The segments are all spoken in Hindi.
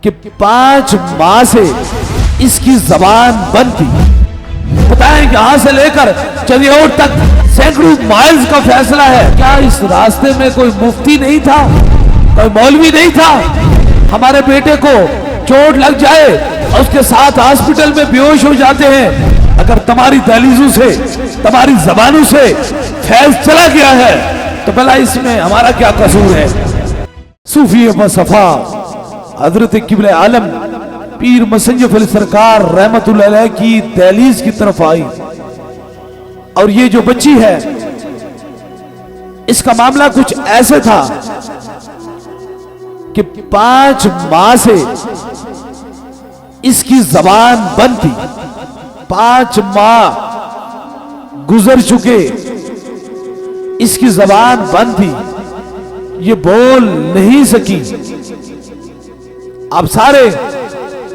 कि 5 माह से इसकी जबान बंद थी। बताएं यहां से लेकर चंदियोट तक सैकड़ों माइल्स का फैसला है। क्या इस रास्ते में कोई मुफ्ती नहीं था, कोई मौलवी नहीं था? हमारे बेटे को चोट लग जाए और उसके साथ हॉस्पिटल में बेहोश हो जाते हैं। अगर तुम्हारी दहलीजों से, तुम्हारी जबानों से फैज चला गया है तो भला इसमें हमारा क्या कसूर है? सूफी सफा हजरत किबले आलम पीर मुसन्निफ अली सरकार रहमतुल्लाह अलैह की दहलीज की तरफ आई और ये जो बच्ची है इसका मामला कुछ ऐसे था कि 5 माह से इसकी जबान बंद थी। 5 माह गुजर चुके, इसकी जबान बंद थी, ये बोल नहीं सकी। आप सारे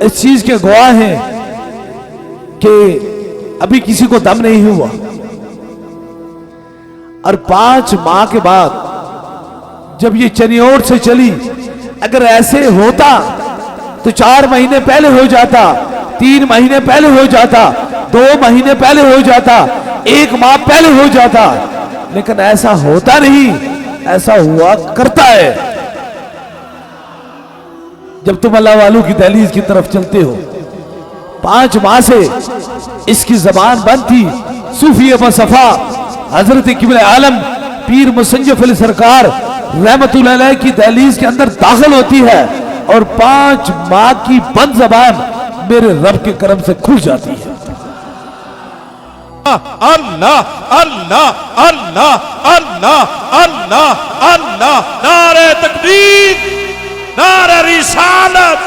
इस चीज के गवाह हैं कि अभी किसी को दम नहीं हुआ और 5 माह के बाद जब ये चनियोट से चली, अगर ऐसे होता तो 4 महीने पहले हो जाता, 3 महीने पहले हो जाता, 2 महीने पहले हो जाता, 1 माह पहले हो जाता, लेकिन ऐसा होता नहीं। ऐसा हुआ करता है जब तुम अल्लाह वालों की दहलीज की तरफ चलते हो। 5 माह से इसकी जबान बंद थी। सूफी सफा हजरत किबले आलम पीर मुसन्निफ अली सरकार रहमतुल्लाह अलैह की दहलीज के अंदर दाखिल होती है और 5 माह की बंद जबान मेरे रब के करम से खुल जाती है। अल्लाह अल्लाह अल्लाह अल्लाह अल्लाह अल्लाह, नारे तकबीर, नारे रिसालत,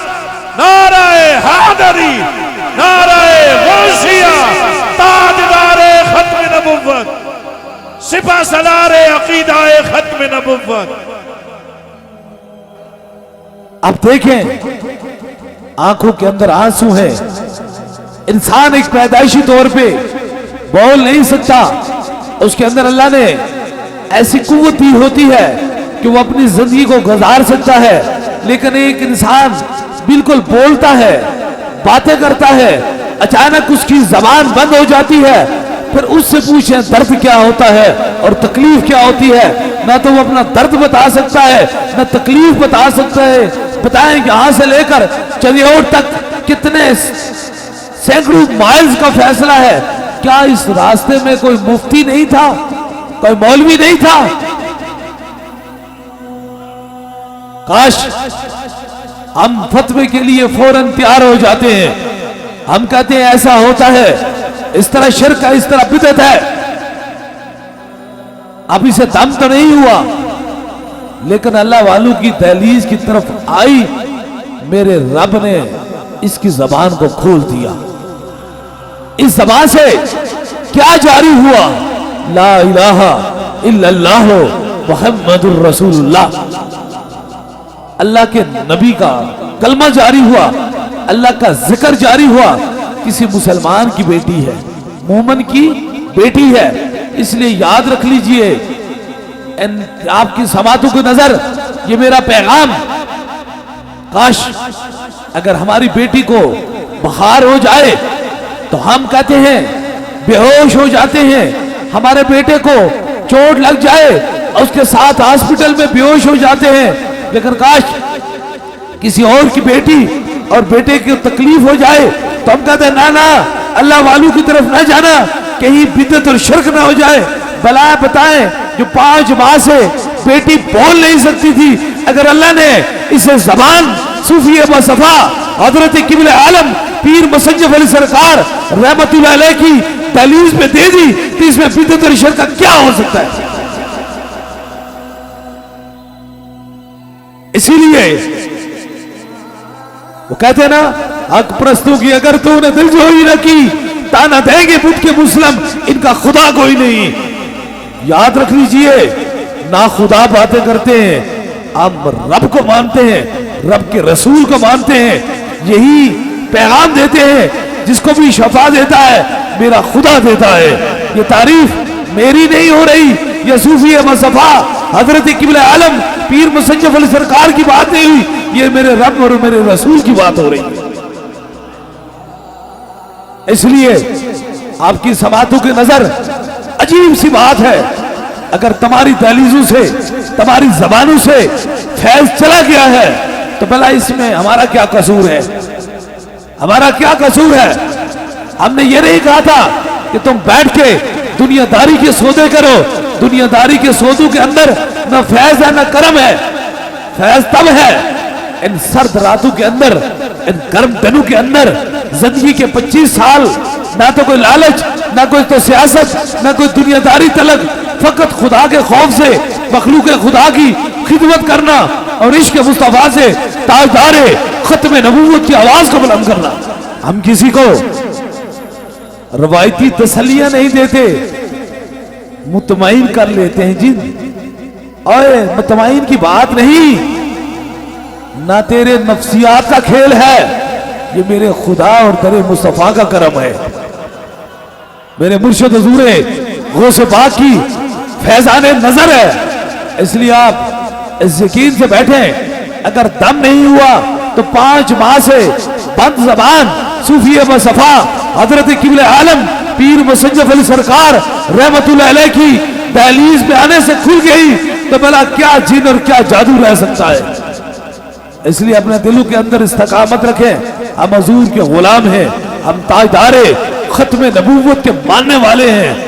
नारे हैदरी, नारे गौसिया, ताजदारे खत्म नबुव्वत, सिपा सलारे अकीदाए खत्म नबुव्वत। अब देखें आंखों के अंदर आंसू है। इंसान एक पैदाइशी तौर पे बोल नहीं सकता, उसके अंदर अल्लाह ने ऐसी कुव्वत दी होती है कि वो अपनी जिंदगी को गुजार सकता है। लेकिन एक इंसान बिल्कुल बोलता है, बातें करता है, अचानक उसकी जबान बंद हो जाती है, फिर उससे पूछें दर्द क्या होता है और तकलीफ क्या होती है। ना तो वो अपना दर्द बता सकता है, ना तकलीफ बता सकता है। बताएं यहां से लेकर चंदियोट तक कितने सैकड़ों माइल्स का फैसला है। क्या इस रास्ते में कोई मुफ्ती नहीं था, कोई मौलवी नहीं था? काश हम फतवे के लिए फौरन तैयार हो जाते हैं। हम कहते हैं ऐसा होता है, इस तरह शिर्क है, इस तरह बिदअत है। अब इसे दम तो नहीं हुआ, लेकिन अल्लाह वालों की दहलीज की तरफ आई, मेरे रब ने इसकी जबान को खोल दिया। इस जबान से क्या जारी हुआ? ला इलाहा इल्लल्लाह मुहम्मदुर रसूलुल्लाह। अल्लाह के नबी का कलमा जारी हुआ, अल्लाह का जिक्र जारी हुआ। किसी मुसलमान की बेटी है, मोमन की बेटी है, इसलिए याद रख लीजिए आपकी समातों की नजर, ये मेरा पैगाम। काश अगर हमारी बेटी को बुखार हो जाए तो हम कहते हैं बेहोश हो जाते हैं। हमारे बेटे को चोट लग जाए और उसके साथ हॉस्पिटल में बेहोश हो जाते हैं। लेकिन काश किसी और की बेटी और बेटे की तकलीफ हो जाए तो हम कहते हैं ना ना, अल्लाह वालों की तरफ ना जाना, कहीं बिदअत और शिर्क ना हो जाए। भला बताएं जो 5 माह से बेटी बोल नहीं सकती थी, अगर अल्लाह ने इसे जबान सूफी सफा हजरत किबले आलम पीर मुसन्निफ अली सरकार रहमतुल्लाह अलैह की दहलीज में दे दी, तो इसमें बिदअत और शिर्क का क्या हो सकता है? इसीलिए वो कहते हैं ना, हक प्रस्तों की अगर तूने दिलजोई न की, ताना देंगे बुत के मुस्लिम, इनका खुदा कोई नहीं। याद रख लीजिए, ना खुदा बातें करते हैं, हम रब को मानते हैं, रब के रसूल को मानते हैं, यही पैगाम देते हैं। जिसको भी शफा देता है मेरा खुदा देता है। ये तारीफ मेरी नहीं हो रही, ये सूफी मसफा हजरत किबले आलम पीर मुसज्जफ अली सरकार की बात नहीं हुई, ये मेरे रब और मेरे रसूल की बात हो रही है। इसलिए आपकी समातों की नजर अजीब सी बात है, अगर तुम्हारी दहलीजों से तुम्हारी जबानों से फैज चला गया है तो भला इसमें हमारा क्या कसूर है? हमारा क्या कसूर है? हमने ये नहीं कहा था कि तुम बैठ के दुनियादारी के सौदे करो। दुनियादारी के सौदों के अंदर न फैज है न करम है। फैज तब है इन सर्द रातों के अंदर, इन गर्म दिनों के अंदर। जिंदगी के 25 साल ना तो कोई लालच, ना कोई तो सियासत, ना कोई दुनियादारी तलक, फकत खुदा के खौफ से मखलूक खुदा की खिदमत करना और इश्क मुस्तफा से ताजदारे खत्म नबूवत की आवाज को बुलंद करना। हम किसी को रवायती तसलियां नहीं देते, मुतमईन कर लेते हैं जी। और मुतमईन की बात नहीं, ना तेरे नफ्सियात का खेल है, ये मेरे खुदा और तेरे मुस्तफा का करम है। मेरे मुर्शिद हुजूर गौसे पाक की फैजाने नजर है। इसलिए आप इस यकीन से बैठे, अगर दम नहीं हुआ तो 5 माह से बंद जबान सूफी बसफा हजरत किबले आलम पीर मुसज्जफ अली सरकार रहमतुल्लाह अलैह की दहलीज पे आने से खुल गई तो भला क्या जिन और क्या जादू रह सकता है? इसलिए अपने दिलों के अंदर इस्तकामत रखें। हम हजूर के गुलाम हैं, हम ताजदारे खत्म नबूवत के मानने वाले हैं।